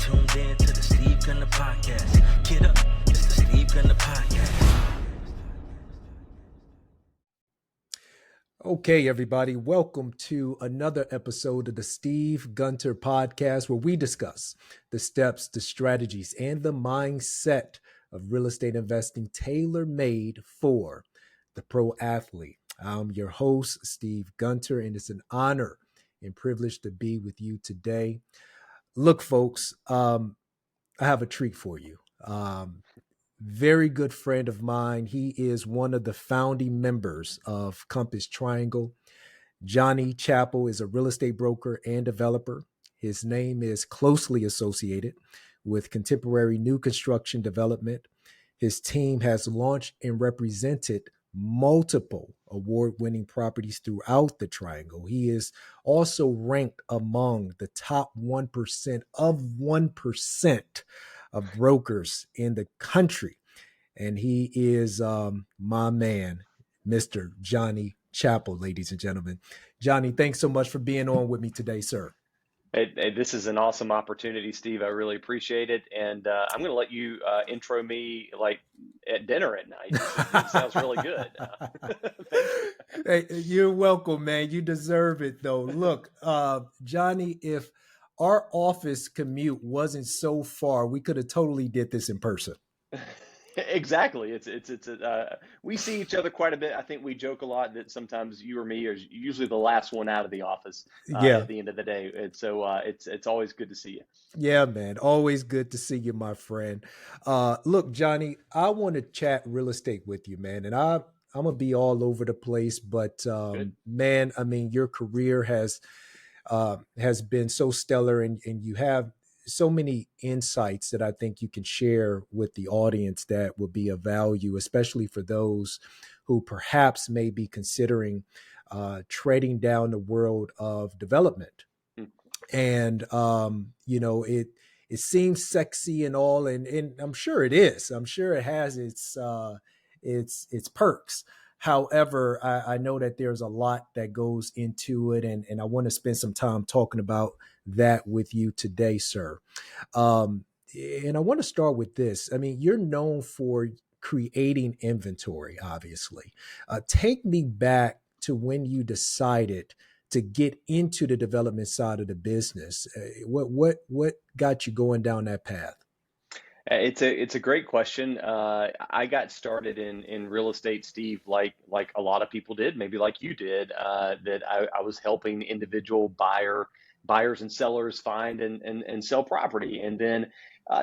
tuned in to the Steve Gunner Podcast. Get up, it's the Steve Gunner Podcast. Okay, everybody, welcome to another episode of the Steve Gunter Podcast, where we discuss the steps, the strategies, and the mindset of real estate investing tailor-made for the pro athlete. I'm your host, Steve Gunter, and it's an honor and privilege to be with you today. Look, folks, I have a treat for you. Very good friend of mine. He is one of the founding members of Compass Triangle. Johnny Chappell is a real estate broker and developer. His name is closely associated with contemporary new construction development. His team has launched and represented multiple award-winning properties throughout the Triangle. He is also ranked among the top 1% of 1% of brokers in the country. And he is my man, Mr. Johnny Chappell, ladies and gentlemen. Johnny, thanks so much for being on with me today, sir. Hey, this is an awesome opportunity, Steve. I really appreciate it. And I'm going to let you intro me like at dinner at night. It sounds really good. Thank you. Hey, you're welcome, man. You deserve it, though. Look, Johnny, if our office commute wasn't so far, we could have totally did this in person. Exactly. We see each other quite a bit. I think we joke a lot that sometimes you or me are usually the last one out of the office Yeah. at the end of the day. And so it's always good to see you. Yeah, man. Always good to see you, my friend. Look, Johnny, I want to chat real estate with you, man. And I'm gonna be all over the place, but Good. man, I mean, your career has been so stellar, and you have so many insights that I think you can share with the audience that will be of value, especially for those who perhaps may be considering treading down the world of development. Mm. And it seems sexy and all, and I'm sure it is. I'm sure it has its perks. However, I know that there's a lot that goes into it, and I want to spend some time talking about that with you today, sir. And I want to start with this. I mean, you're known for creating inventory, obviously. Take me back to when you decided to get into the development side of the business. What got you going down that path? It's a great question. I got started in real estate, Steve, like a lot of people did, maybe like you did. That I was helping individual buyers and sellers find and sell property, and then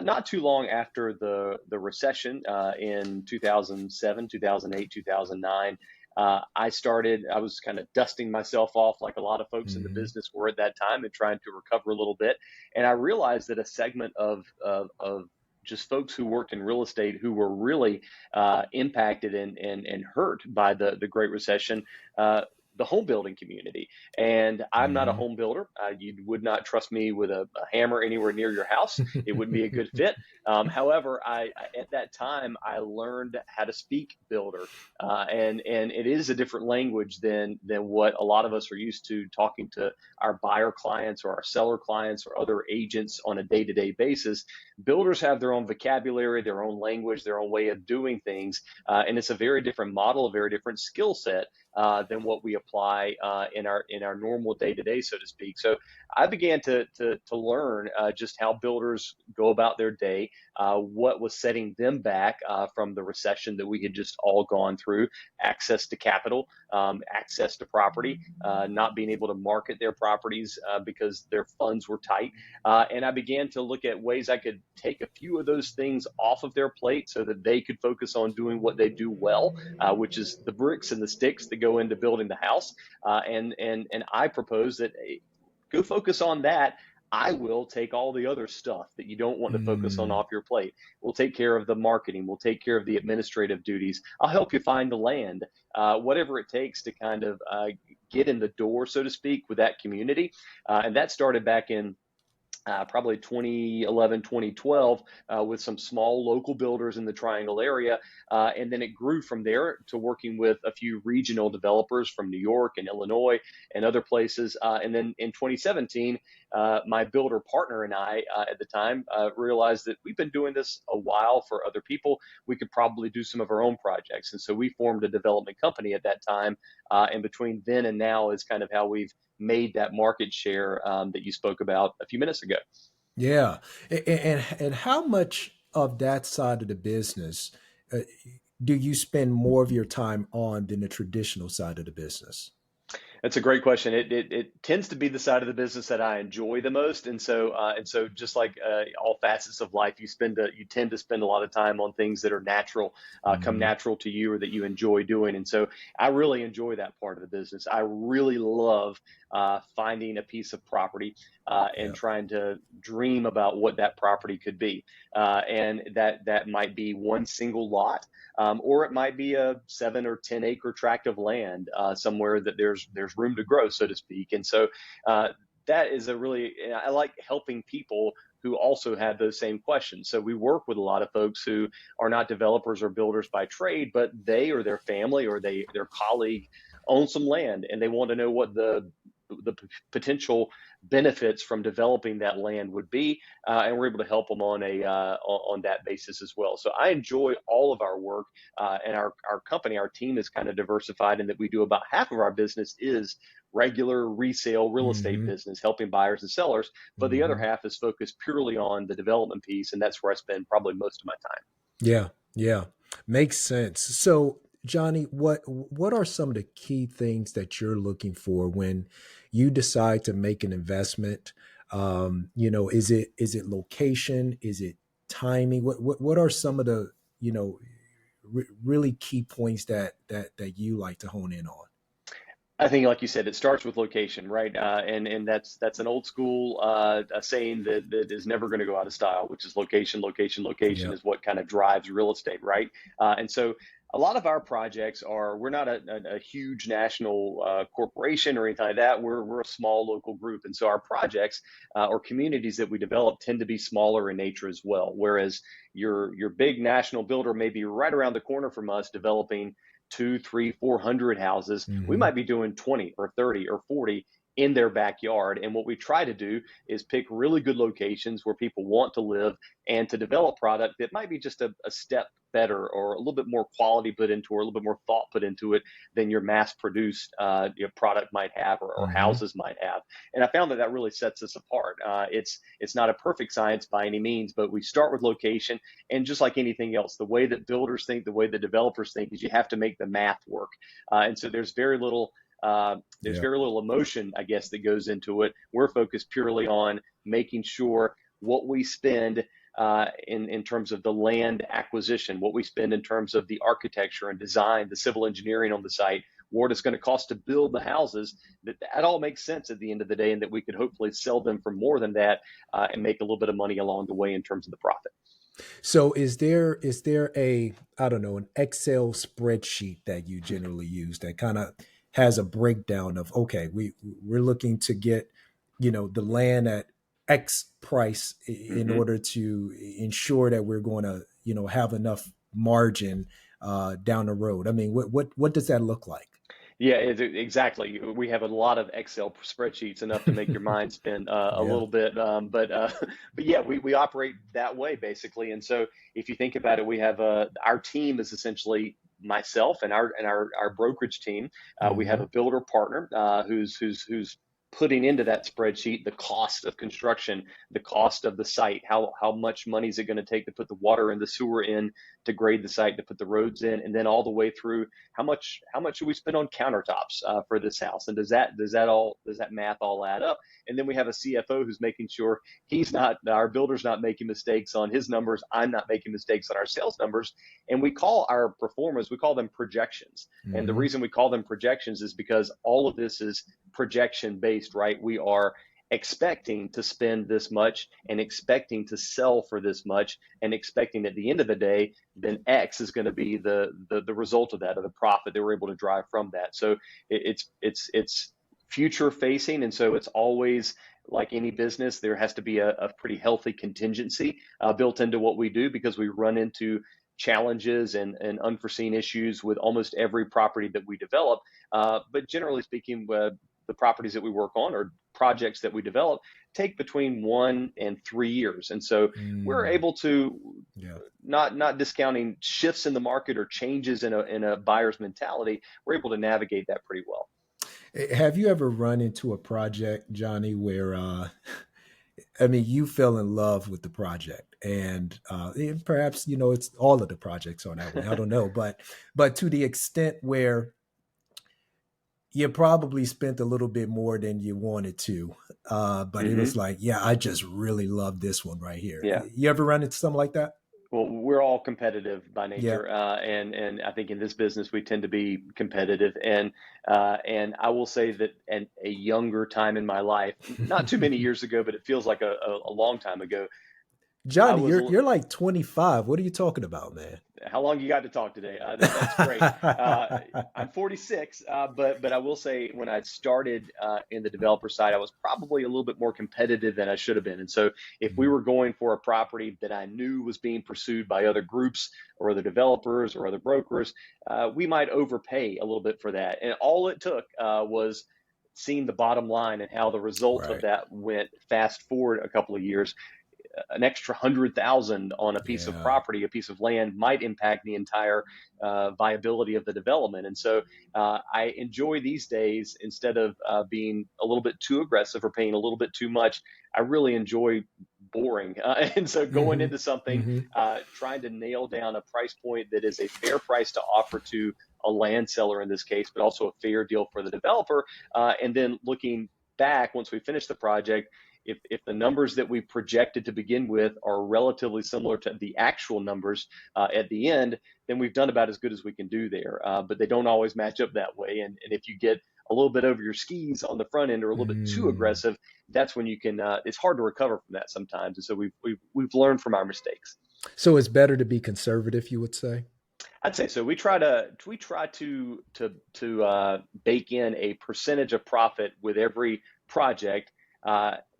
not too long after the recession in 2007, 2008, 2009. I was kind of dusting myself off like a lot of folks in the Mm-hmm. business were at that time and trying to recover a little bit. And I realized that a segment of just folks who worked in real estate who were really impacted and hurt by the Great Recession, the home building community. And I'm not a Mm-hmm. home builder. You would not trust me with a hammer anywhere near your house. It wouldn't be a good fit. However, at that time I learned how to speak builder, and it is a different language than what a lot of us are used to talking to our buyer clients or our seller clients or other agents on a day-to-day basis. Builders have their own vocabulary, their own language, their own way of doing things, and it's a very different model, a very different skill set than what we apply in our normal day to day, so to speak. So I began to learn just how builders go about their day, what was setting them back from the recession that we had just all gone through: access to capital, access to property, not being able to market their properties because their funds were tight. And I began to look at ways I could take a few of those things off of their plate so that they could focus on doing what they do well, which is the bricks and the sticks that go into building the house. And I propose that go focus on that. I will take all the other stuff that you don't want to focus on Mm. off your plate. We'll take care of the marketing. We'll take care of the administrative duties. I'll help you find the land, whatever it takes to kind of get in the door, so to speak, with that community. And that started back in probably 2011, 2012, with some small local builders in the Triangle area. And then it grew from there to working with a few regional developers from New York and Illinois and other places. And then in 2017, my builder partner and I at the time realized that we've been doing this a while for other people. We could probably do some of our own projects. And so we formed a development company at that time. And between then and now is kind of how we've made that market share that you spoke about a few minutes ago. Yeah. And how much of that side of the business uh, do you spend more of your time on than the traditional side of the business? That's a great question. It tends to be the side of the business that I enjoy the most, and so just like all facets of life, you tend to spend a lot of time on things that are natural, come Hmm. natural to you, or that you enjoy doing. And so I really enjoy that part of the business. I really love finding a piece of property and Yeah. trying to dream about what that property could be, and that might be one single lot, or it might be a 7 or 10 acre tract of land somewhere that there's room to grow, so to speak. And so that is a really, I like helping people who also have those same questions. So we work with a lot of folks who are not developers or builders by trade, but they or their family or their colleague own some land, and they want to know what the potential benefits from developing that land would be, and we're able to help them on that basis as well. So I enjoy all of our work, and our company, our team is kind of diversified in that we do about half of our business is regular resale real estate Hmm. business, helping buyers and sellers, but the other Hmm. half is focused purely on the development piece, and that's where I spend probably most of my time. Yeah. Yeah. Makes sense. So, Johnny, what are some of the key things that you're looking for when you decide to make an investment? Is it location? Is it timing? What are some of the really key points that you like to hone in on? I think, like you said, it starts with location, right? And that's an old school a saying that is never going to go out of style, which is location, location, location Yeah. is what kind of drives real estate, right? And so a lot of our projects are, we're not a huge national corporation or anything like that. We're a small local group, and so our projects or communities that we develop tend to be smaller in nature as well. Whereas your big national builder may be right around the corner from us developing two, three, 400 houses. We Hmm. might be doing 20 or 30 or 40 in their backyard. And what we try to do is pick really good locations where people want to live and to develop product that might be just a step better or a little bit more quality put into or a little bit more thought put into it than your mass produced product might have, or Hmm. houses might have. And I found that really sets us apart. It's not a perfect science by any means, but we start with location, and just like anything else, the way that builders think, the way that developers think, is you have to make the math work. And so there's Yeah. very little emotion, I guess, that goes into it. We're focused purely on making sure what we spend in terms of the land acquisition, what we spend in terms of the architecture and design, the civil engineering on the site, what it's going to cost to build the houses, that all makes sense at the end of the day, and that we could hopefully sell them for more than that and make a little bit of money along the way in terms of the profit. So is there a, I don't know, an Excel spreadsheet that you generally use that kind of has a breakdown of, okay, we're looking to get, the land at X price in Hmm. order to ensure that we're going to, have enough margin down the road. I mean, what does that look like? Yeah, exactly. We have a lot of Excel spreadsheets, enough to make your mind spin a Yeah. little bit. But but yeah, we operate that way basically. And so if you think about it, we have our team is essentially myself and our brokerage team. We have Hmm. a builder partner who's putting into that spreadsheet the cost of construction, the cost of the site, how much money is it going to take to put the water and the sewer in, to grade the site, to put the roads in, and then all the way through how much should we spend on countertops for this house, and does that math all add up? And then we have a CFO who's making sure our builder's not making mistakes on his numbers, I'm not making mistakes on our sales numbers. And we call our performers, we call them projections. And the Hmm. reason we call them projections is because all of this is projection based, right? We are expecting to spend this much and expecting to sell for this much and expecting at the end of the day then X is going to be the result of that, or the profit that we're able to drive from that. So it's future facing, and so it's always, like any business, there has to be a pretty healthy contingency built into what we do, because we run into challenges and unforeseen issues with almost every property that we develop. But generally speaking, the properties that we work on or projects that we develop take between 1 and 3 years. And so we're able to, Yeah. not discounting shifts in the market or changes in a buyer's mentality, we're able to navigate that pretty well. Have you ever run into a project, Johnny, where I mean, you fell in love with the project, and perhaps it's all of the projects are that way. I don't know, but to the extent where you probably spent a little bit more than you wanted to, but it was Hmm. like, yeah, I just really love this one right here. Yeah. You ever run into something like that? Well, we're all competitive by Yeah. nature, and I think in this business we tend to be competitive. And I will say that at a younger time in my life, not too many years ago, but it feels like a long time ago, I Johnny, was. you're like 25. What are you talking about, man? How long you got to talk today? That's great. I'm 46, but I will say when I started in the developer side, I was probably a little bit more competitive than I should have been. And so if we Mhm. were going for a property that I knew was being pursued by other groups or other developers or other brokers, we might overpay a little bit for that. And all it took was seeing the bottom line and how the result of Right. that went. Fast forward a couple of years, an extra 100,000 on a piece of Yeah. property, a piece of land might impact the entire viability of the development. And so I enjoy these days, instead of being a little bit too aggressive or paying a little bit too much, I really enjoy boring. And so going Hmm. into something, Hmm. trying to nail down a price point that is a fair price to offer to a land seller in this case, but also a fair deal for the developer. And then looking back once we finish the project, if the numbers that we projected to begin with are relatively similar to the actual numbers at the end, then we've done about as good as we can do there. But they don't always match up that way. And if you get a little bit over your skis on the front end or a little bit too Mm. aggressive, that's when you can. It's hard to recover from that sometimes. And so we've learned from our mistakes. So it's better to be conservative, you would say? I'd say so. We try to bake in a percentage of profit with every project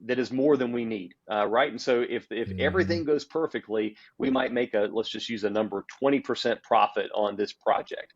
that is more than we need, right? And so if Hmm. everything goes perfectly, we might make a, let's just use a number, 20% profit on this project.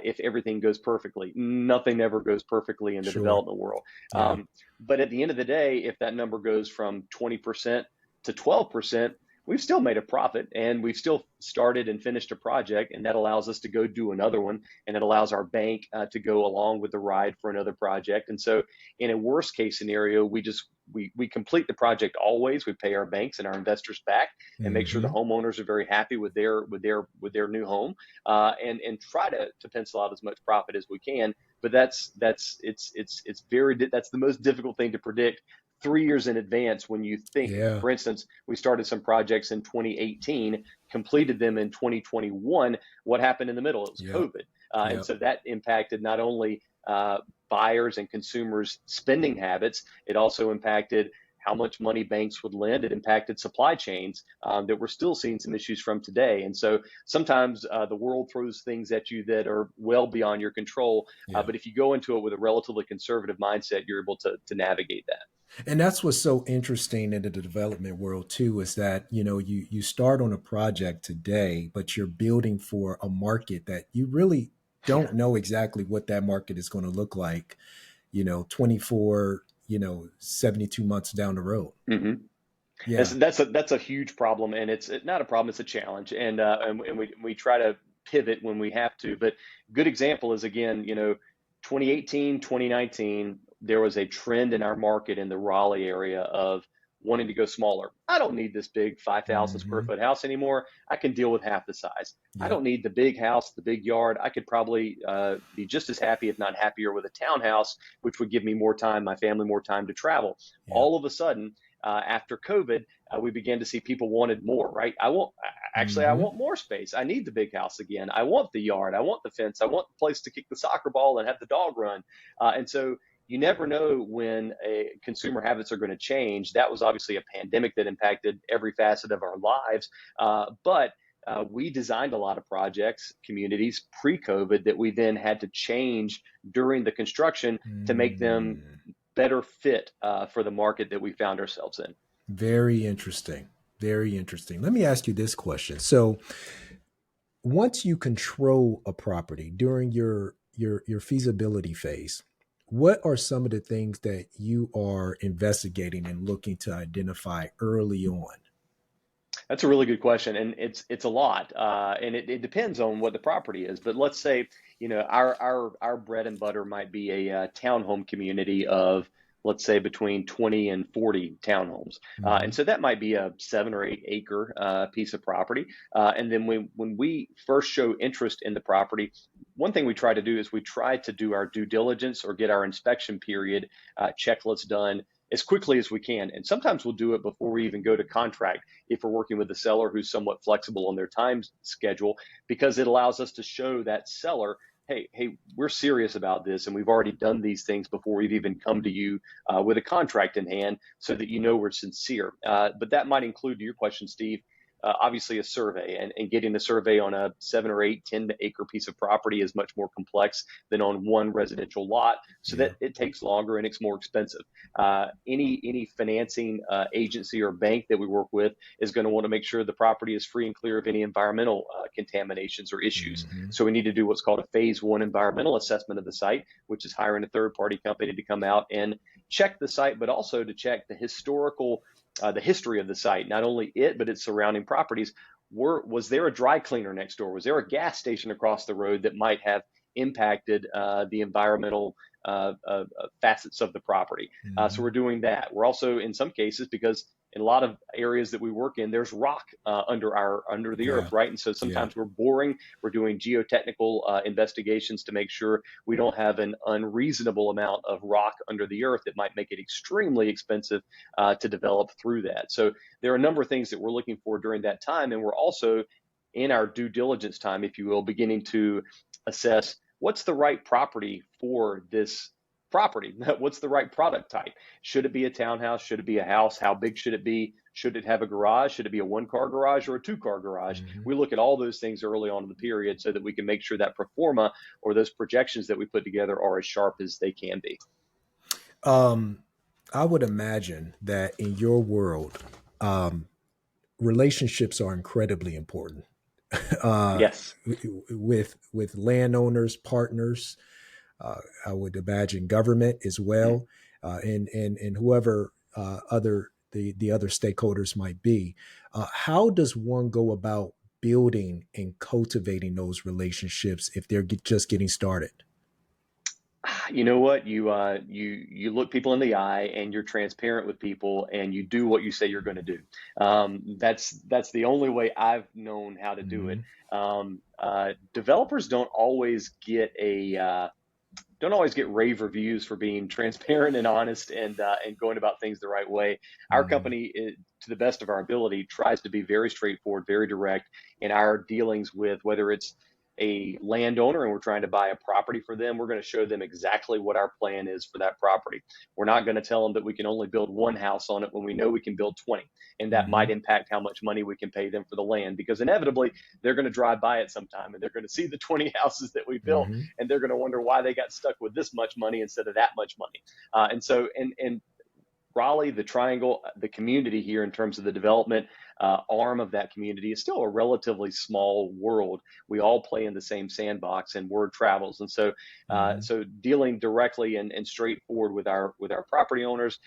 If everything goes perfectly, nothing ever goes perfectly in the Sure. development world. Yeah. But at the end of the day, if that number goes from 20% to 12%, we've still made a profit and we've still started and finished a project, and that allows us to go do another one, and it allows our bank to go along with the ride for another project. And so in a worst case scenario, we complete the project always. We pay our banks and our investors back and make sure the Hmm. homeowners are very happy with their new home, and try to pencil out as much profit as we can. But it's very, that's the most difficult thing to predict 3 years in advance. When you think, Yeah. for instance, we started some projects in 2018, completed them in 2021. What happened in the middle? It was Yep. COVID. And Yep. so that impacted not only buyers and consumers' spending habits, it also impacted how much money banks would lend. It impacted supply chains that we're still seeing some issues from today. And so sometimes the world throws things at you that are well beyond your control. Yeah. But if you go into it with a relatively conservative mindset, you're able to navigate that. And that's what's so interesting in the development world too, is that you start on a project today, but you're building for a market that you really Yeah. don't know exactly what that market is going to look like, 24, 72 months down the road. Hmm. Yeah. That's a huge problem, and it's not a problem; it's a challenge, and we try to pivot when we have to. But good example is, again, 2018, 2019, there was a trend in our market in the Raleigh area of wanting to go smaller. I don't need this big 5,000 square Hmm. foot house anymore. I can deal with half the size. I don't Yep. need the big house, the big yard. I could probably be just as happy, if not happier, with a townhouse, which would give me more time, my family more time to travel. Yep. All of a sudden, after COVID, we began to see people wanted more, right? I Hmm. want more space. I need the big house again. I want the yard. I want the fence. I want the place to kick the soccer ball and have the dog run. And so you never know when consumer habits are going to change. That was obviously a pandemic that impacted every facet of our lives. But we designed a lot of projects, communities pre-COVID that we then had to change during the construction to make them Mm. better fit for the market that we found ourselves in. Very interesting. Very interesting. Let me ask you this question. So, once you control a property during your feasibility phase, What are some of the things that you are investigating and looking to identify early on? That's a really good question, and it's a lot, and it depends on what the property is. But let's say, our bread and butter might be a townhome community of, let's say, between 20 and 40 townhomes, and Hmm. so that might be a 7 or 8 acre piece of property. And then when we first show interest in the property, one thing we try to do is we try to do our due diligence or get our inspection period checklist done as quickly as we can. And sometimes we'll do it before we even go to contract if we're working with a seller who's somewhat flexible on their time schedule, because it allows us to show that seller, hey, we're serious about this, and we've already done these things before we've even come to you with a contract in hand, so that we're sincere. But that might include, to your question, Steve, obviously a survey, and getting a survey on a 7 or 8, 10 acre piece of property is much more complex than on one residential lot, so Yeah. that it takes longer and it's more expensive. Any financing agency or bank that we work with is going to want to make sure the property is free and clear of any environmental contaminations or issues. Hmm. So we need to do what's called a phase 1 environmental assessment of the site, which is hiring a third party company to come out and check the site, but also to check the history of the site, not only it, but its surrounding properties. Was there a dry cleaner next door? Was there a gas station across the road that might have impacted the environmental facets of the property? So Hmm. we're doing that. We're also, in some cases, because in a lot of areas that we work in, there's rock under the earth, Yeah. right? And so Yeah. sometimes we're boring. We're doing geotechnical investigations to make sure we don't have an unreasonable amount of rock under the earth that might make it extremely expensive to develop through that. So there are a number of things that we're looking for during that time, and we're also in our due diligence time, if you will, beginning to assess what's the right property for this property. What's the right product type? Should it be a townhouse? Should it be a house? How big should it be? Should it have a garage? Should it be a 1 car garage or a 2 car garage? Hmm. We look at all those things early on in the period so that we can make sure that pro forma, or those projections that we put together, are as sharp as they can be. Um, I would imagine that in your world, um, relationships are incredibly important. uh, Yes. with landowners, partners. I would imagine government as well, and whoever other the other stakeholders might be. How does one go about building and cultivating those relationships if they're just getting started? You know what? You look people in the eye, and you're transparent with people, and you do what you say you're going to do. That's the only way I've known how to do it. Hmm. Developers don't always get rave reviews for being transparent and honest, and going about things the right way. Our Hmm. company, to the best of our ability, tries to be very straightforward, very direct in our dealings with, whether it's a landowner and we're trying to buy a property for them. We're going to show them exactly what our plan is for that property. We're not going to tell them that we can only build one house on it when we know we can build 20, and that might Hmm. impact how much money we can pay them for the land, because inevitably they're going to drive by it sometime, and they're going to see the 20 houses that we built, Hmm. and they're going to wonder why they got stuck with this much money instead of that much money. And Raleigh, the Triangle, the community here, in terms of the development arm of that community, is still a relatively small world. We all play in the same sandbox, and word travels. And so, Hmm. so dealing directly and straightforward with our property owners,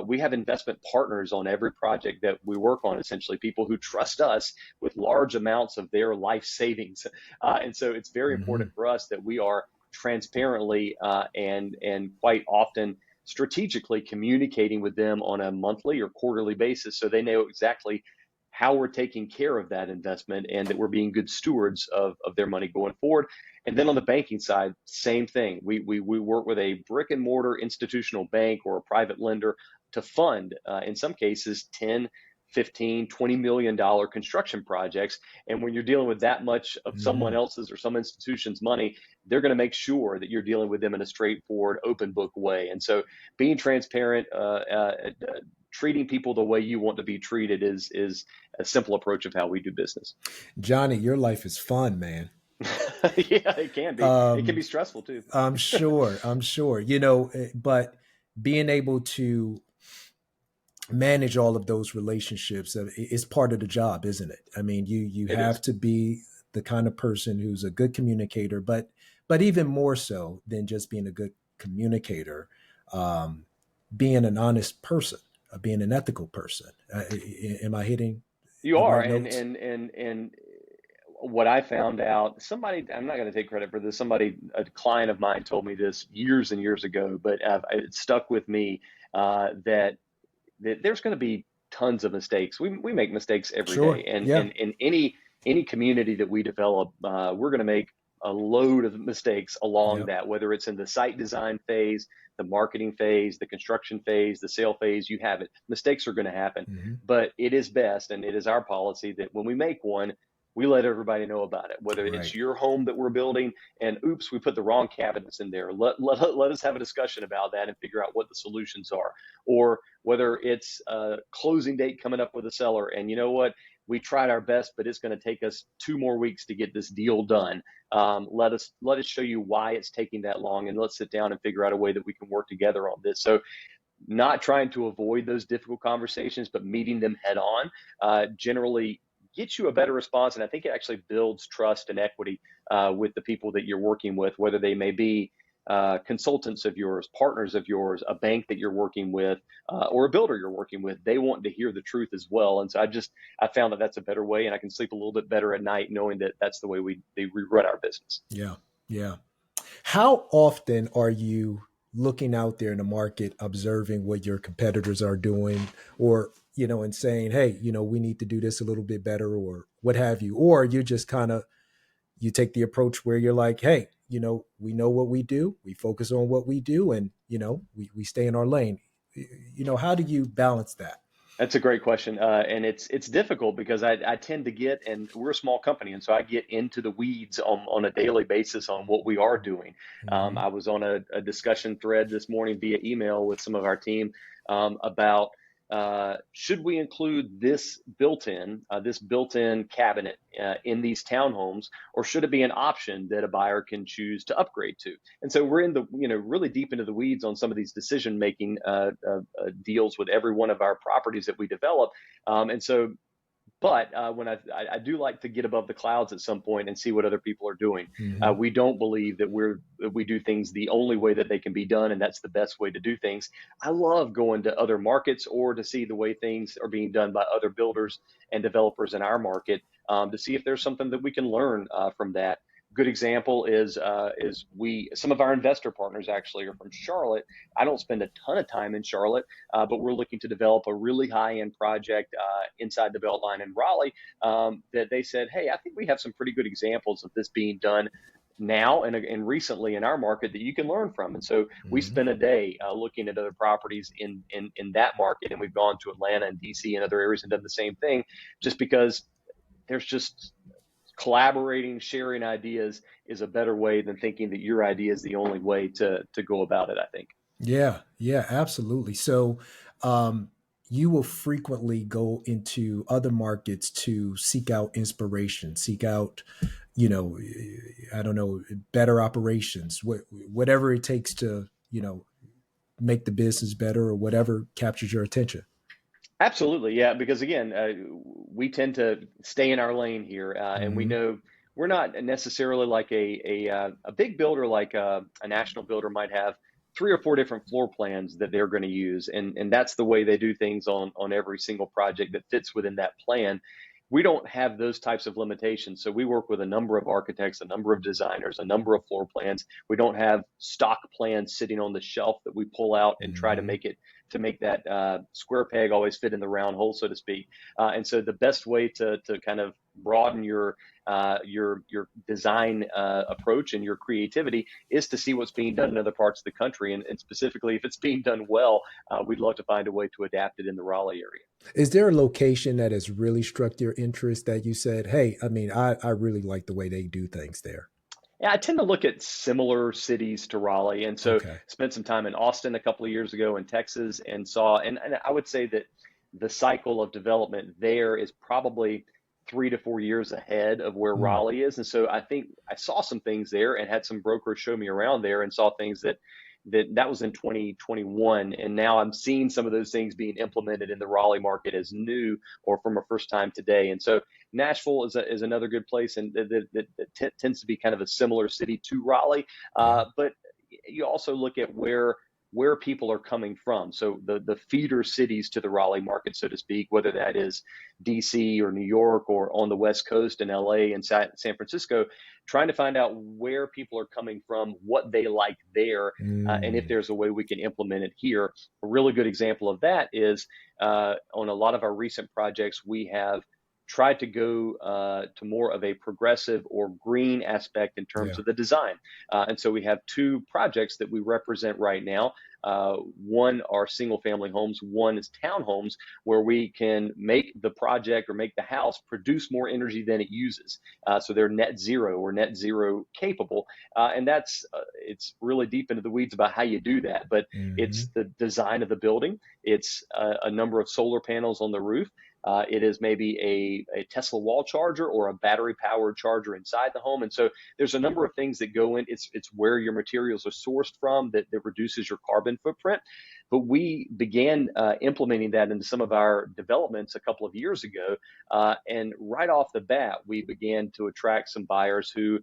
we have investment partners on every project that we work on. Essentially, people who trust us with large amounts of their life savings, and so it's very important Hmm. for us that we are transparently and quite often strategically communicating with them on a monthly or quarterly basis, so they know exactly how we're taking care of that investment, and that we're being good stewards of their money going forward. And then on the banking side, same thing. We work with a brick and mortar institutional bank or a private lender to fund, in some cases, 10, 15, $20 million construction projects. And when you're dealing with that much of someone Hmm. else's or some institution's money, they're going to make sure that you're dealing with them in a straightforward, open book way. And so being transparent, treating people the way you want to be treated, is a simple approach of how we do business. Johnny, your life is fun, man. Yeah, it can be. It can Um, be stressful too. I'm sure. I'm sure. But being able to manage all of those relationships is part of the job, isn't it? I mean, you It have is. to be the kind of person who's a good communicator, but even more so than just being a good communicator, being an honest person, being an ethical person. Am I hitting You the are, right and notes? what I found out, somebody, I'm not going to take credit for this. Somebody, a client of mine, told me this years and years ago, but it stuck with me, that there's going to be tons of mistakes. We make mistakes every Sure. day, and Yeah. in any community that we develop, we're going to make a load of mistakes along Yep. that, whether it's in the site design phase, the marketing phase, the construction phase, the sale phase. You have it. Mistakes are going to happen, Hmm. but it is best, and it is our policy that when we make one, we let everybody know about it, whether it's Right. your home that we're building and oops, we put the wrong cabinets in there. Let us have a discussion about that and figure out what the solutions are. Or whether it's a closing date coming up with a seller and you know what, we tried our best, but it's going to take us 2 more weeks to get this deal done. Let us show you why it's taking that long, and let's sit down and figure out a way that we can work together on this. So not trying to avoid those difficult conversations, but meeting them head on, generally gets you a better response. And I think it actually builds trust and equity with the people that you're working with, whether they may be consultants of yours, partners of yours, a bank that you're working with, or a builder you're working with. They want to hear the truth as well. And so I found that that's a better way, and I can sleep a little bit better at night knowing that that's the way we run our business. Yeah. Yeah. How often are you looking out there in the market, observing what your competitors are doing, or, and saying, hey, we need to do this a little bit better, or what have you? Or you just kind of, you take the approach where you're like, hey, we know what we do. We focus on what we do, and, we stay in our lane. How do you balance that? That's a great question, and it's difficult because I tend to get, and we're a small company, and so I get into the weeds on a daily basis on what we are doing. Hmm. I was on a discussion thread this morning via email with some of our team about should we include this built-in cabinet in these townhomes, or should it be an option that a buyer can choose to upgrade to? And so we're in the really deep into the weeds on some of these decision making deals with every one of our properties that we develop, and so. But when I do like to get above the clouds at some point and see what other people are doing. Hmm. We don't believe that we do things the only way that they can be done, and that's the best way to do things. I love going to other markets or to see the way things are being done by other builders and developers in our market, to see if there's something that we can learn from that. Good example is we some of our investor partners actually are from Charlotte. I don't spend a ton of time in Charlotte, but we're looking to develop a really high-end project inside the Beltline in Raleigh, that they said, hey, I think we have some pretty good examples of this being done now and recently in our market that you can learn from. And so we Hmm. spent a day looking at other properties in that market, and we've gone to Atlanta and DC and other areas and done the same thing, just because there's just collaborating, sharing ideas is a better way than thinking that your idea is the only way to go about it, I think. Yeah, yeah, absolutely. So, um, you will frequently go into other markets to seek out inspiration, seek out, I don't know, better operations, whatever it takes to, make the business better, or whatever captures your attention. Absolutely, yeah. Because again, we tend to stay in our lane here, and we Hmm. know we're not necessarily like a big builder, like a national builder might have 3 or 4 different floor plans that they're going to use, and that's the way they do things on every single project that fits within that plan. We don't have those types of limitations, so we work with a number of architects, a number of designers, a number of floor plans. We don't have stock plans sitting on the shelf that we pull out and try to Hmm. make that square peg always fit in the round hole, so to speak. And so the best way to kind of broaden your design approach and your creativity is to see what's being done in other parts of the country, and specifically if it's being done well, we'd love to find a way to adapt it in the Raleigh area. Is there a location that has really struck your interest that you said, hey, I mean, I really like the way they do things there? Yeah, I tend to look at similar cities to Raleigh, and so Okay. spent some time in Austin a couple of years ago in Texas, and saw, and I would say that the cycle of development there is probably 3 to 4 years ahead of where Mm. Raleigh is. And so I think I saw some things there and had some brokers show me around there and saw things that was in 2021. And now I'm seeing some of those things being implemented in the Raleigh market as new or from a first time today. And so Nashville is another good place, and that tends to be kind of a similar city to Raleigh. Yeah. But you also look at where people are coming from. So the feeder cities to the Raleigh market, so to speak, whether that is DC or New York or on the West Coast in LA and San Francisco, trying to find out where people are coming from, what they like there, and if there's a way we can implement it here. A really good example of that is on a lot of our recent projects, we have tried to go to more of a progressive or green aspect in terms Yeah. of the design. And so we have two projects that we represent right now. One are single family homes, one is townhomes, where we can make the project or make the house produce more energy than it uses. So they're net zero or net zero capable. And it's really deep into the weeds about how you do that. But it's the design of the building, it's a number of solar panels on the roof. It is maybe a Tesla wall charger or a battery powered charger inside the home. And so there's a number of things that go in. It's where your materials are sourced from that reduces your carbon footprint. But we began implementing that into some of our developments a couple of years ago. And right off the bat, we began to attract some buyers who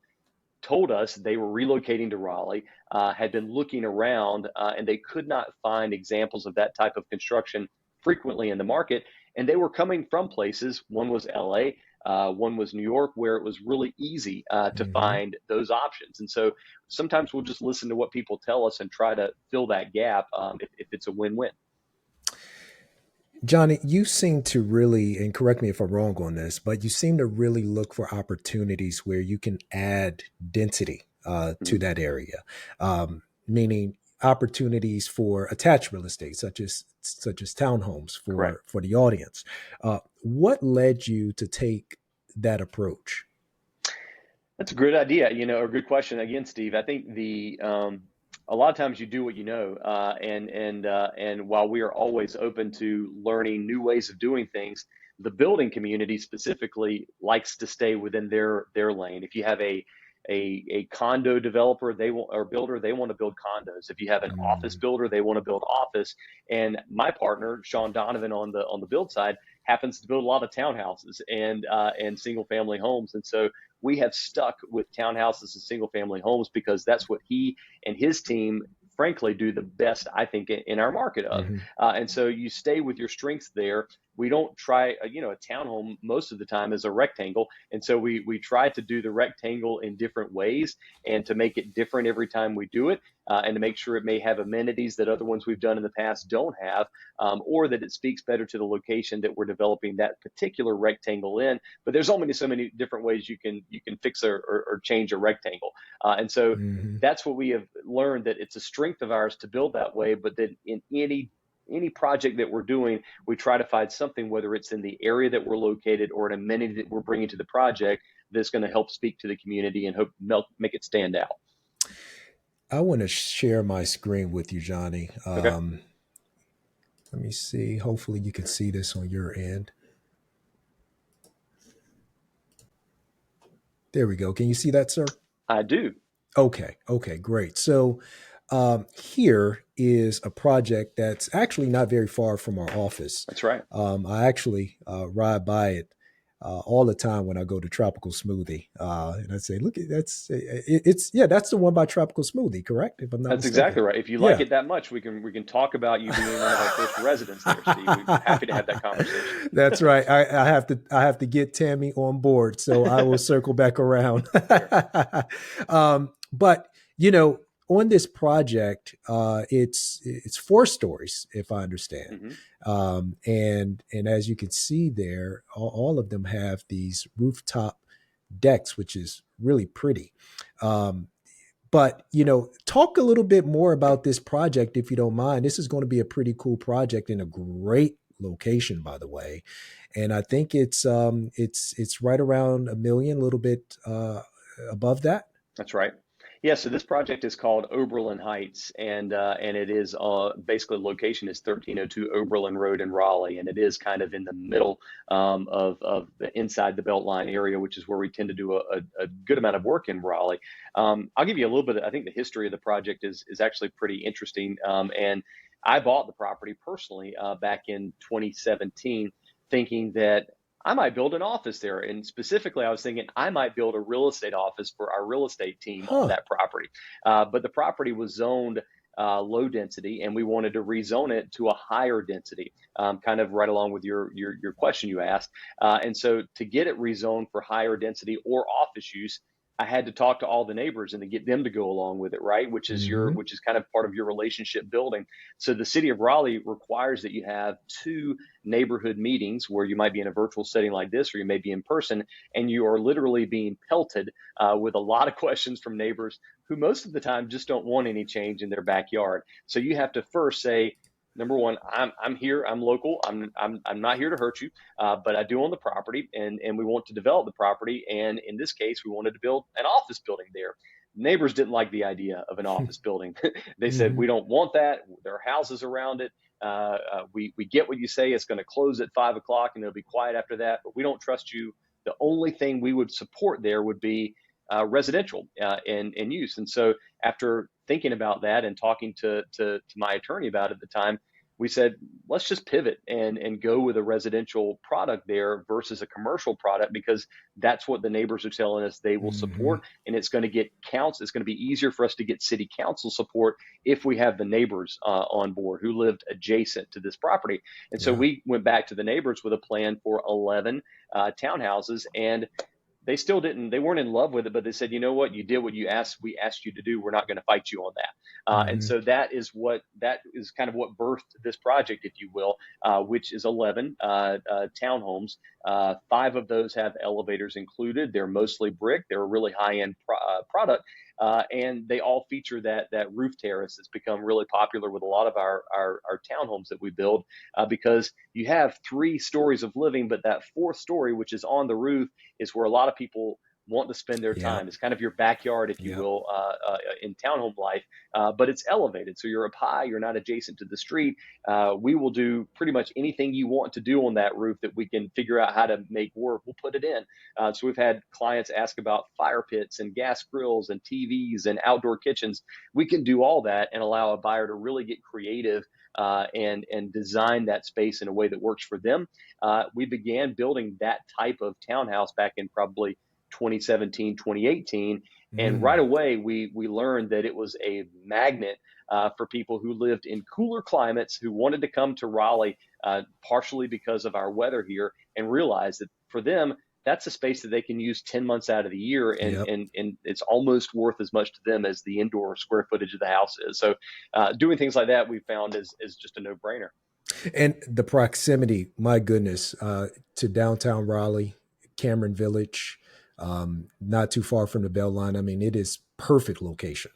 told us they were relocating to Raleigh, had been looking around, and they could not find examples of that type of construction frequently in the market. And they were coming from places, one was LA, one was New York, where it was really easy to find those options. And so sometimes we'll just listen to what people tell us and try to fill that gap if it's a win-win. Johnny, you seem to really, and correct me if I'm wrong on this, but you seem to really look for opportunities where you can add density to that area, meaning opportunities for attached real estate, such as townhomes for the audience. What led you to take that approach? That's a great idea, or a good question again, Steve. I think a lot of times you do what you know, and while we are always open to learning new ways of doing things, the building community specifically likes to stay within their lane. If you have a condo developer, or builder, they want to build condos. If you have an office builder, they want to build office. And my partner, Sean Donovan, on the build side, happens to build a lot of townhouses and single family homes. And so we have stuck with townhouses and single family homes because that's what he and his team frankly do the best, I think, in our market of. And so you stay with your strengths there. We don't try, a townhome most of the time is a rectangle. And so we try to do the rectangle in different ways and to make it different every time we do it, and to make sure it may have amenities that other ones we've done in the past don't have, or that it speaks better to the location that we're developing that particular rectangle in. But there's only so many different ways you can fix or change a rectangle. And so that's what we have learned, that it's a strength of ours to build that way, but that in any project that we're doing, we try to find something, whether it's in the area that we're located or an amenity that we're bringing to the project, that's going to help speak to the community and make it stand out. I want to share my screen with you, Johnny. Okay. Let me see. Hopefully you can see this on your end. There we go. Can you see that, sir? I do. Okay, great. So here is a project that's actually not very far from our office. That's right. I actually ride by it all the time when I go to Tropical Smoothie, and I say, "Look, that's the one by Tropical Smoothie, correct? If I'm not That's mistaken." exactly right. If you like it that much, we can talk about you being one of our first residents there, Steve. We're happy to have that conversation. That's right. I have to get Tammy on board, so I will circle back around. But on this project, it's 4 stories, if I understand. And as you can see there, all of them have these rooftop decks, which is really pretty. But talk a little bit more about this project, if you don't mind. This is going to be a pretty cool project in a great location, by the way. And I think it's right around $1 million, a little bit above that. That's right. Yeah, so this project is called Oberlin Heights, and it is basically location is 1302 Oberlin Road in Raleigh, and it is kind of in the middle of the inside the Beltline area, which is where we tend to do a good amount of work in Raleigh. I'll give you a little bit. I think the history of the project is actually pretty interesting, and I bought the property personally back in 2017, thinking that I might build an office there. And specifically, I was thinking I might build a real estate office for our real estate team on Huh. that property. But the property was zoned low density, and we wanted to rezone it to a higher density, kind of right along with your question you asked. And so to get it rezoned for higher density or office use, I had to talk to all the neighbors and to get them to go along with it, right? Hmm. Which is kind of part of your relationship building. So the city of Raleigh requires that you have two neighborhood meetings where you might be in a virtual setting like this, or you may be in person, and you are literally being pelted with a lot of questions from neighbors who most of the time just don't want any change in their backyard. So you have to first say, number one, I'm here, I'm local, I'm not here to hurt you, but I do own the property, and we want to develop the property. And in this case, we wanted to build an office building there. Neighbors didn't like the idea of an office building. They said, Hmm. we don't want that. There are houses around it. We get what you say. It's going to close at 5 o'clock and it'll be quiet after that, but we don't trust you. The only thing we would support there would be residential in use. And so after thinking about that and talking to my attorney about it at the time, we said, let's just pivot and go with a residential product there versus a commercial product, because that's what the neighbors are telling us they will Hmm. support. And it's going to get counts. It's going to be easier for us to get city council support if we have the neighbors on board who lived adjacent to this property. And so Yeah. we went back to the neighbors with a plan for 11 townhouses, and they weren't in love with it, but they said, you know what, you did what we asked you to do. We're not going to fight you on that. And Hmm. so that is kind of what birthed this project, if you will, which is 11 townhomes. Five of those have elevators included. They're mostly brick. They're a really high end product. And they all feature that roof terrace that's become really popular with a lot of our townhomes that we build, because you have 3 stories of living, but that fourth story, which is on the roof, is where a lot of people want to spend their Yep. time. It's kind of your backyard, if you Yep. will, in townhome life, but it's elevated. So you're up high, you're not adjacent to the street. We will do pretty much anything you want to do on that roof that we can figure out how to make work. We'll put it in. So we've had clients ask about fire pits and gas grills and TVs and outdoor kitchens. We can do all that and allow a buyer to really get creative and design that space in a way that works for them. We began building that type of townhouse back in probably 2017, 2018. And right Mm. away, we learned that it was a magnet for people who lived in cooler climates who wanted to come to Raleigh, partially because of our weather here, and realized that for them, that's a space that they can use 10 months out of the year, and, Yep. and, and it's almost worth as much to them as the indoor square footage of the house is. So doing things like that we found is just a no-brainer. And the proximity, my goodness, to downtown Raleigh, Cameron Village, not too far from the Bell Line. I mean, it is perfect location.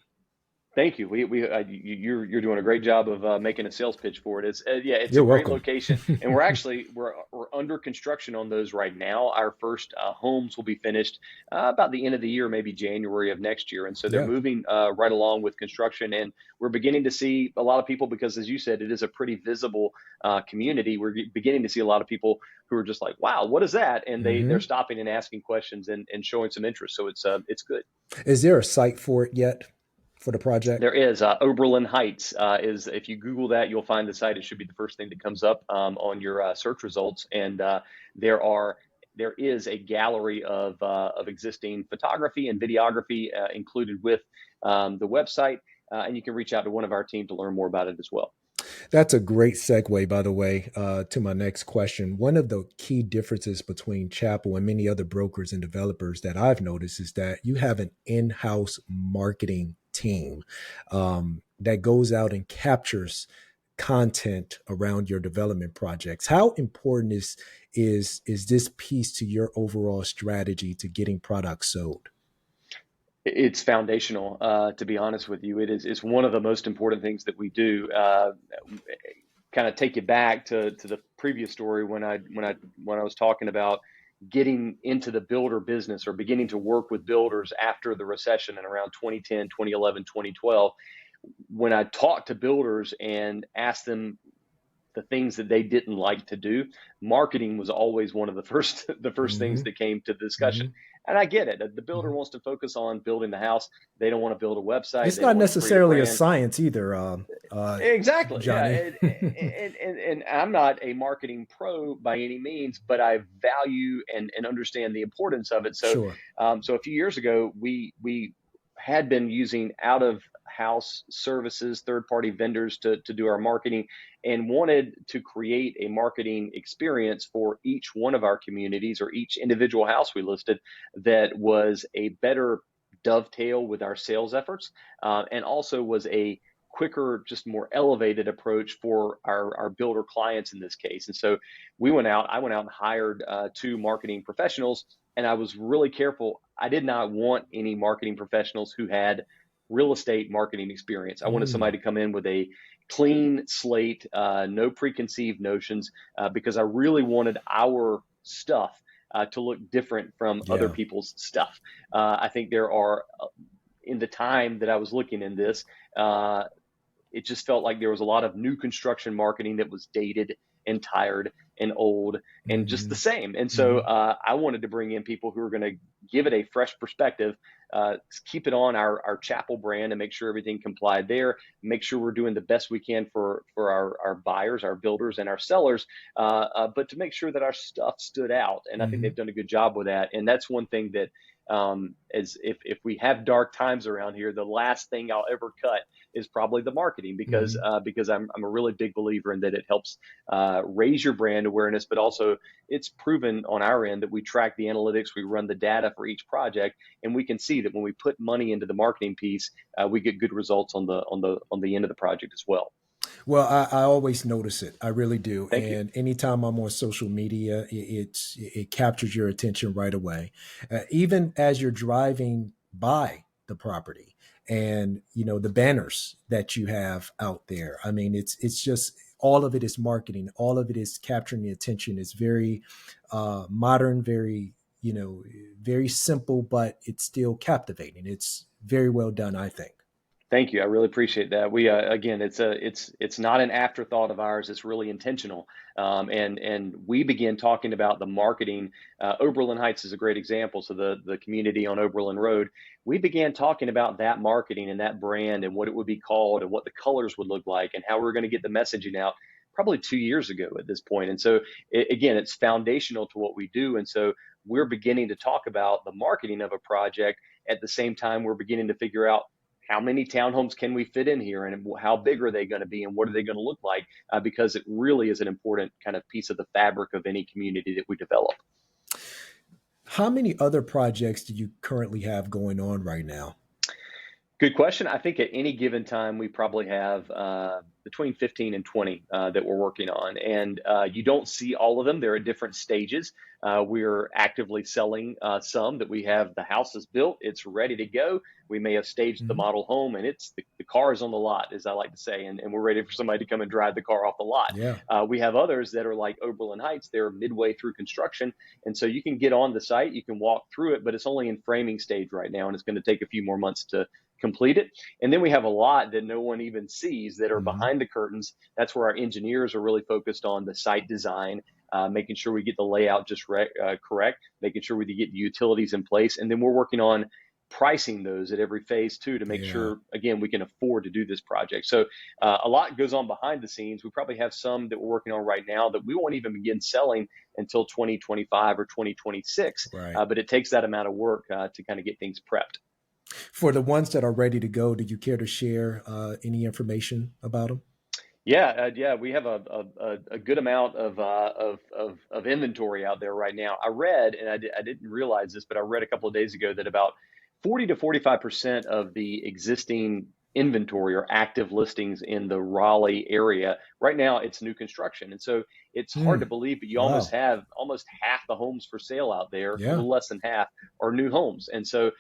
Thank you. You're doing a great job of making a sales pitch for it. It's a You're great welcome. location, and we're under construction on those right now. Our first homes will be finished about the end of the year, maybe January of next year, and so they're Yeah. moving right along with construction. And we're beginning to see a lot of people, because, as you said, it is a pretty visible community. We're beginning to see a lot of people who are just like, "Wow, what is that?" And they're Hmm. stopping and asking questions and showing some interest. So it's good. Is there a site for it yet for the project? There is Oberlin Heights. Is If you Google that, you'll find the site. It should be the first thing that comes up on your search results. And there are there is a gallery of existing photography and videography included with the website, and you can reach out to one of our team to learn more about it as well. That's a great segue, by the way, to my next question. One of the key differences between Chapel and many other brokers and developers that I've noticed is that you have an in-house marketing team that goes out and captures content around your development projects. How important is this piece to your overall strategy to getting products sold? It's foundational, to be honest with you. It's one of the most important things that we do. Kind of take you back to the previous story when I was talking about getting into the builder business or beginning to work with builders after the recession in around 2010, 2011, 2012. When I talked to builders and asked them the things that they didn't like to do, marketing was always one of the first things Hmm. that came to the discussion. Hmm. And I get it. The builder Hmm. wants to focus on building the house. They don't want to build a website. It's They don't not want to create a necessarily a brand. science either, Exactly. Yeah. Johnny. And I'm not a marketing pro by any means, but I value and understand the importance of it. So, Sure. so a few years ago, we had been using out of house services, third party vendors to do our marketing, and wanted to create a marketing experience for each one of our communities or each individual house we listed that was a better dovetail with our sales efforts, and also was a quicker, just more elevated approach for our builder clients in this case. And so I went out and hired two marketing professionals, and I was really careful. I did not want any marketing professionals who had real estate marketing experience. I wanted Mm, somebody to come in with a clean slate, no preconceived notions, because I really wanted our stuff to look different from other yeah. people's stuff. I think there are, in the time that I was looking in this, uh, it just felt like there was a lot of new construction marketing that was dated and tired and old and just the Hmm. same. And so Hmm. I wanted to bring in people who are going to give it a fresh perspective, keep it on our Chapel brand and make sure everything complied there, make sure we're doing the best we can for our buyers, our builders, and our sellers, but to make sure that our stuff stood out. And I think Hmm. they've done a good job with that. And that's one thing that, as if we have dark times around here, the last thing I'll ever cut is probably the marketing, because Hmm. I'm a really big believer in that it helps raise your brand awareness, but also it's proven on our end that we track the analytics, we run the data for each project, and we can see that when we put money into the marketing piece, we get good results on the end of the project as well. Well, I always notice it. I really do. Thank you. And anytime I'm on social media, it captures your attention right away. Even as you're driving by the property, and the banners that you have out there. I mean, it's just all of it is marketing. All of it is capturing the attention. It's very modern, very very simple, but it's still captivating. It's very well done, I think. Thank you. I really appreciate that. We again, it's not an afterthought of ours. It's really intentional. And we began talking about the marketing. Oberlin Heights is a great example. So the community on Oberlin Road, we began talking about that marketing and that brand and what it would be called and what the colors would look like and how we were going to get the messaging out. Probably 2 years ago at this point. And so again, it's foundational to what we do. And so we're beginning to talk about the marketing of a project at the same time we're beginning to figure out how many townhomes can we fit in here and how big are they going to be and what are they going to look like, because it really is an important kind of piece of the fabric of any community that we develop. How many other projects do you currently have going on right now? Good question. I think at any given time, we probably have between 15 and 20 that we're working on. And you don't see all of them. They're at different stages. We're actively selling some that we have. The house is built. It's ready to go. We may have staged the Mhm. model home and the car is on the lot, as I like to say, and we're ready for somebody to come and drive the car off the lot. Yeah. We have others that are like Oberlin Heights. They're midway through construction. And so you can get on the site, you can walk through it, but it's only in framing stage right now. And it's going to take a few more months to complete it. And then we have a lot that no one even sees that are Mhm. behind the curtains. That's where our engineers are really focused on the site design, making sure we get the layout just correct, making sure we get the utilities in place. And then we're working on pricing those at every phase too to make Yeah. sure, again, we can afford to do this project. So a lot goes on behind the scenes. We probably have some that we're working on right now that we won't even begin selling until 2025 or 2026. Right. But it takes that amount of work to kind of get things prepped. For the ones that are ready to go, do you care to share any information about them? Yeah, we have a good amount of inventory out there right now. I read, and I didn't realize this, but I read a couple of days ago that about 40 to 45% of the existing inventory or active listings in the Raleigh area right now, it's new construction. And so it's hard to Mm. believe, but you almost Wow. have almost half the homes for sale out there, a Yeah. little less than half, are new homes. And so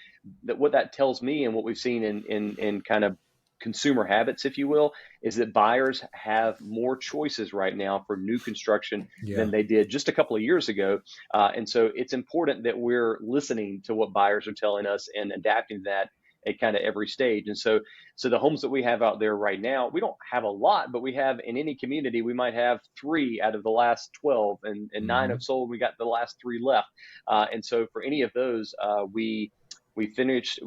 what that tells me and what we've seen in kind of consumer habits, if you will, is that buyers have more choices right now for new construction Yeah. than they did just a couple of years ago. And so it's important that we're listening to what buyers are telling us and adapting to that at kind of every stage. And so the homes that we have out there right now, we don't have a lot, but we have in any community, we might have 3 out of the last 12, and 9 Mm-hmm. have sold. We got the last 3 left. And so for any of those, we finish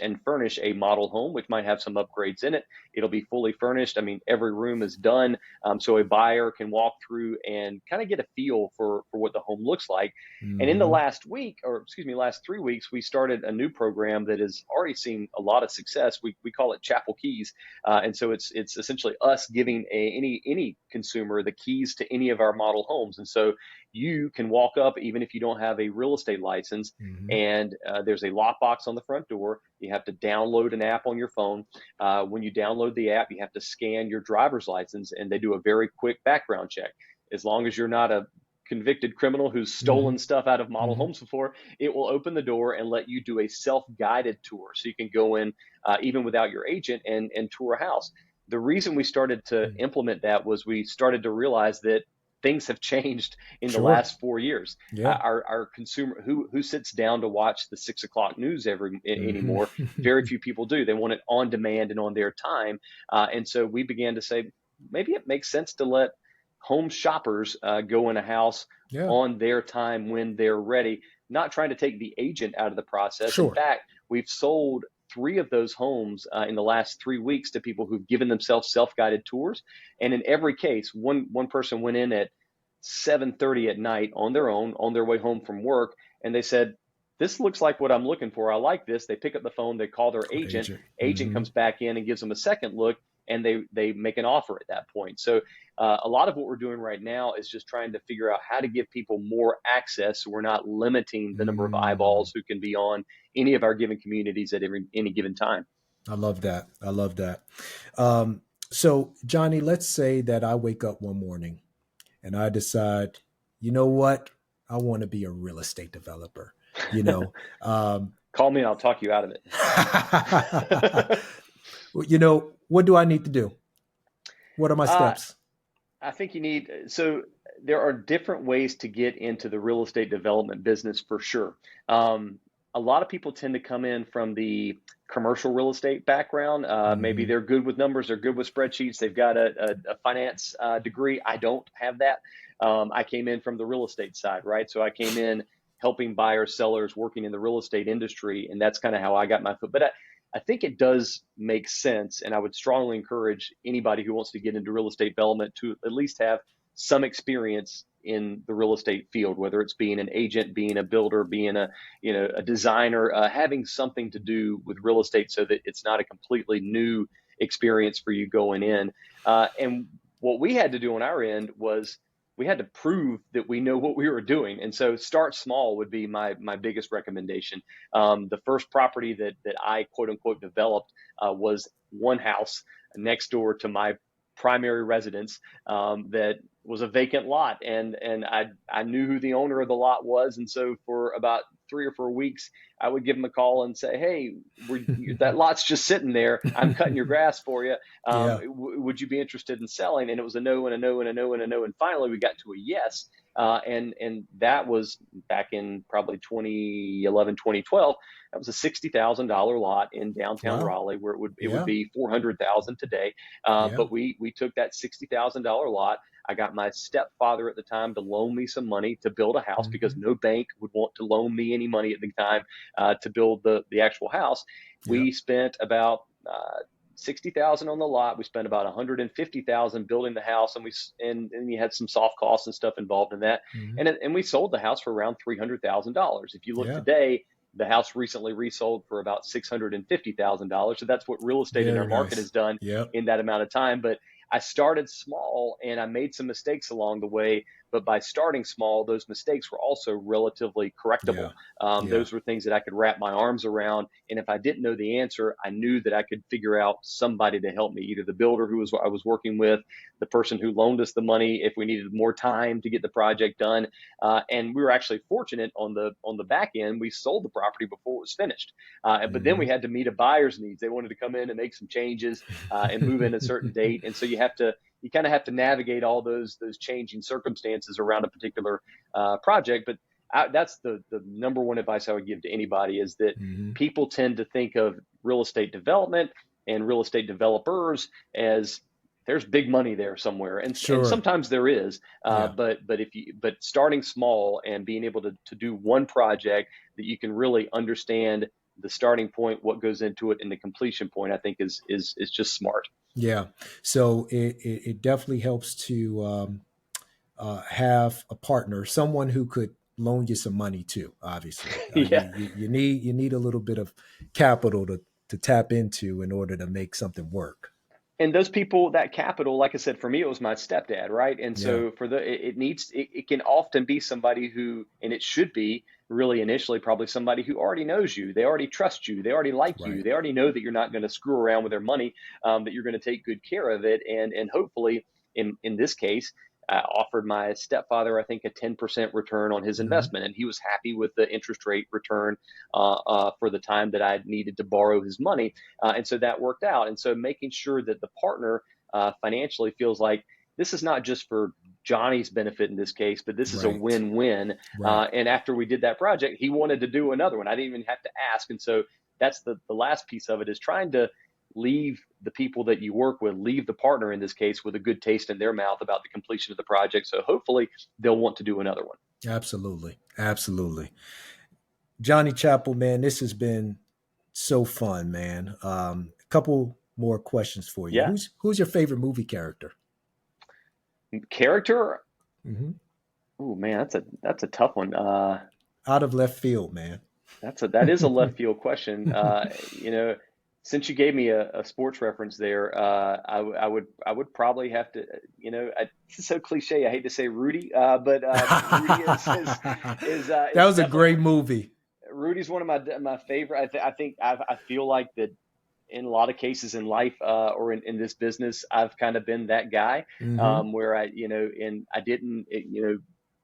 and furnish a model home, which might have some upgrades in it. It'll be fully furnished. I mean, every room is done, so a buyer can walk through and kind of get a feel for what the home looks like. And in the Mm-hmm. last week, or excuse me, last 3 weeks, we started a new program that has already seen a lot of success. We call it Chapel Keys, and so it's essentially us giving any consumer the keys to any of our model homes. And so you can walk up even if you don't have a real estate license, Mm-hmm. and there's a lockbox on the front door. You have to download an app on your phone. When you download the app, you have to scan your driver's license, and they do a very quick background check. As long as you're not a convicted criminal who's Mm-hmm. stolen stuff out of model Mm-hmm. homes before, it will open the door and let you do a self-guided tour. So you can go in even without your agent and tour a house. The reason we started to implement that was we started to realize that things have changed in the Sure. last 4 years. Yeah. Our consumer who sits down to watch the 6 o'clock news anymore. Very Mm-hmm. few people do. They want it on demand and on their time. And so we began to say maybe it makes sense to let home shoppers go in a house Yeah. on their time when they're ready. Not trying to take the agent out of the process. In Sure. fact, we've sold 3 of those homes in the last 3 weeks to people who've given themselves self-guided tours. And in every case, one person went in at 7:30 at night on their own, on their way home from work, and they said, "This looks like what I'm looking for. I like this." They pick up the phone, they call their agent. Agent. Agent Mm-hmm. comes back in and gives them a second look, and they make an offer at that point. So a lot of what we're doing right now is just trying to figure out how to give people more access, so we're not limiting the number of Mm. eyeballs who can be on any of our given communities at any given time. I love that. I love that. Um, so, Johnny, let's say that I wake up one morning and I decide, you know what? I want to be a real estate developer. You know, um, Call me and I'll talk you out of it. what do I need to do? What are my uh, steps? I think you need, so there are different ways to get into the real estate development business for sure. Um, a lot of people tend to come in from the commercial real estate background. Maybe Hmm. they're good with numbers, they're good with spreadsheets, they've got a finance degree. I don't have that. I came in from the real estate side, right? So I came in helping buyers, sellers, working in the real estate industry, and that's kind of how I got my foot. But I think it does make sense, and I would strongly encourage anybody who wants to get into real estate development to at least have some experience in the real estate field, whether it's being an agent, being a builder, being a designer, having something to do with real estate, so that it's not a completely new experience for you going in. And what we had to do on our end was we had to prove that we know what we were doing, and so start small would be my biggest recommendation. The first property that I quote unquote developed was one house next door to my primary residence, that was a vacant lot, and I knew who the owner of the lot was, and so for about 3 or 4 weeks, I would give him a call and say, "Hey, that lot's just sitting there. I'm cutting your grass for you. Yeah. Would you be interested in selling?" And it was a no and a no and a no and a no, and finally we got to a yes. And that was back in probably 2011, 2012. That was a $60,000 lot in downtown Wow. Raleigh, where it would Yeah. be 400,000 today. Yeah. But we took that $60,000 lot. I got my stepfather at the time to loan me some money to build a house, because Hmm. no bank would want to loan me any money at the time to build the actual house. Yeah. We spent about 60,000 on the lot. We spent about 150,000 building the house, and you had some soft costs and stuff involved in that. Hmm. And we sold the house for around $300,000. If you look Yeah. today, the house recently resold for about $650,000. So that's what real estate in our Very market nice. has done Yep. in that amount of time. But I started small and I made some mistakes along the way. But by starting small, those mistakes were also relatively correctable. Yeah. Yeah. Those were things that I could wrap my arms around. And if I didn't know the answer, I knew that I could figure out somebody to help me, either the builder I was working with, the person who loaned us the money if we needed more time to get the project done. And we were actually fortunate on the back end. We sold the property before it was finished. But then we Hmm. had to meet a buyer's needs. They wanted to come in and make some changes and move in a certain date. And so you kind of have to navigate all those changing circumstances around a particular project. But that's the number one advice I would give to anybody, is that Hmm. people tend to think of real estate development and real estate developers as there's big money there somewhere, and sometimes there is. But starting small and being able to do one project that you can really understand the starting point, what goes into it, and the completion point, I think is just smart. Yeah. So it definitely helps to have a partner, someone who could loan you some money too. Obviously, you need a little bit of capital to tap into in order to make something work. And those people, that capital, like I said, for me, it was my stepdad, right? And so it can often be somebody who, and it should be really initially probably somebody who already knows you. They already trust you. They already like you. They already know that you're not going to screw around with their money, that you're going to take good care of it. And hopefully in this case, I offered my stepfather, I think, a 10% return on his investment, and he was happy with the interest rate return for the time that I needed to borrow his money, and so that worked out. And so making sure that the partner financially feels like this is not just for Johnny's benefit in this case, but this is a win-win. And after we did that project, he wanted to do another one. I didn't even have to ask, and so that's the last piece of it, is trying to leave the people that you work with, leave the partner in this case, with a good taste in their mouth about the completion of the project. So hopefully they'll want to do another one. Absolutely. Absolutely. Johnny Chappell, man, this has been so fun, man. A couple more questions for you. Yeah. Who's your favorite movie character? Character? Oh man, that's a tough one. Out of left field, man. That is a left field question. Since you gave me a sports reference there, I would probably have to, it's so cliche. I hate to say Rudy, but Rudy is that was a great movie. Rudy's one of my favorite. I feel like that in a lot of cases in life or in this business, I've kind of been that guy where I didn't,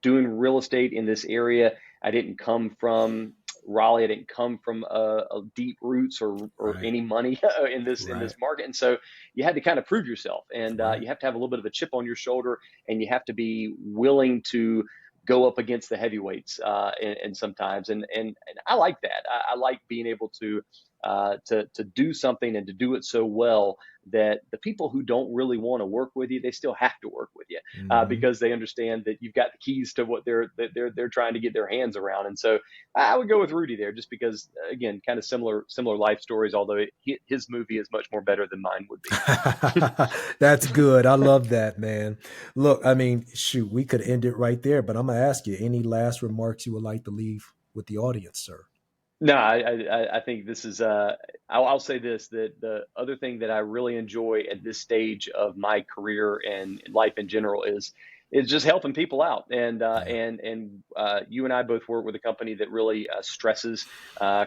doing real estate in this area, I didn't come from Raleigh. I didn't come from a deep roots or any money in this market, and so you had to kind of prove yourself, and you have to have a little bit of a chip on your shoulder, and you have to be willing to go up against the heavyweights, and sometimes, and I like that. I like being able to do something and to do it so well that the people who don't really want to work with you, they still have to work with you because they understand that you've got the keys to what they're trying to get their hands around. And so I would go with Rudy there, just because, again, kind of similar life stories, although his movie is much more better than mine would be. That's good. I love that, man. Look, I mean, shoot, we could end it right there, but I'm going to ask you, any last remarks you would like to leave with the audience, sir? No, I think this is, I'll say this, that the other thing that I really enjoy at this stage of my career and life in general is just helping people out. And you and I both work with a company that really stresses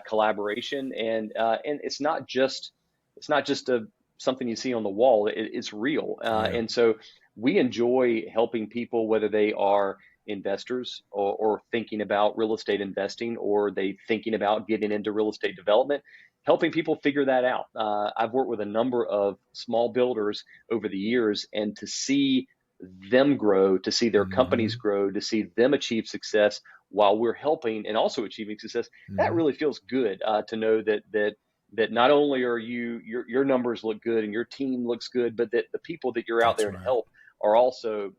collaboration. And it's not just something you see on the wall. It's real. And so we enjoy helping people, whether they are investors or thinking about real estate investing, or they thinking about getting into real estate development, helping people figure that out. I've worked with a number of small builders over the years, and to see them grow, to see their companies grow, to see them achieve success while we're helping and also achieving success, that really feels good to know that not only are your numbers look good and your team looks good, but that the people that you're out there to help are also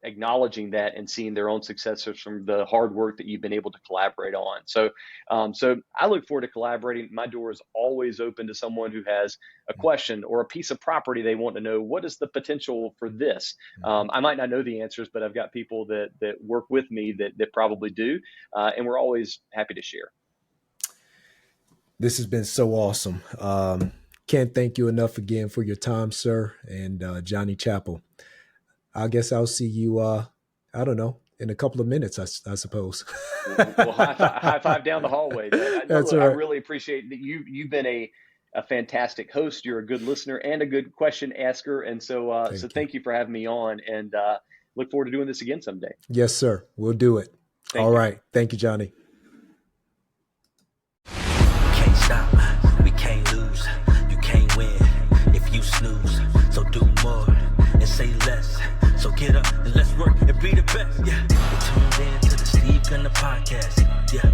acknowledging that and seeing their own successes from the hard work that you've been able to collaborate on. So I look forward to collaborating. My door is always open to someone who has a question or a piece of property they want to know, what is the potential for this? I might not know the answers, but I've got people that work with me that probably do. And we're always happy to share. This has been so awesome. Can't thank you enough again for your time, sir. And Johnny Chappell, I guess I'll see you, I don't know, in a couple of minutes, I suppose. Well, high five down the hallway. That's right. I really appreciate that you've been a fantastic host. You're a good listener and a good question asker. And so thank you for having me on, and look forward to doing this again someday. Yes, sir. We'll do it. All right. Thank you, Johnny. Can't stop, we can't lose. You can't win if you snooze. So do more and say less. So get up and let's work and be the best. Yeah, you're tuned in to the Steve Gunter Podcast. Yeah.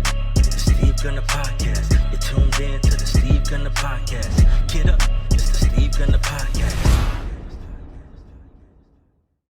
the Steve Gunner Podcast. You're tuned in to the Steve Gunner Podcast. Get up, it's the Steve Gunner Podcast.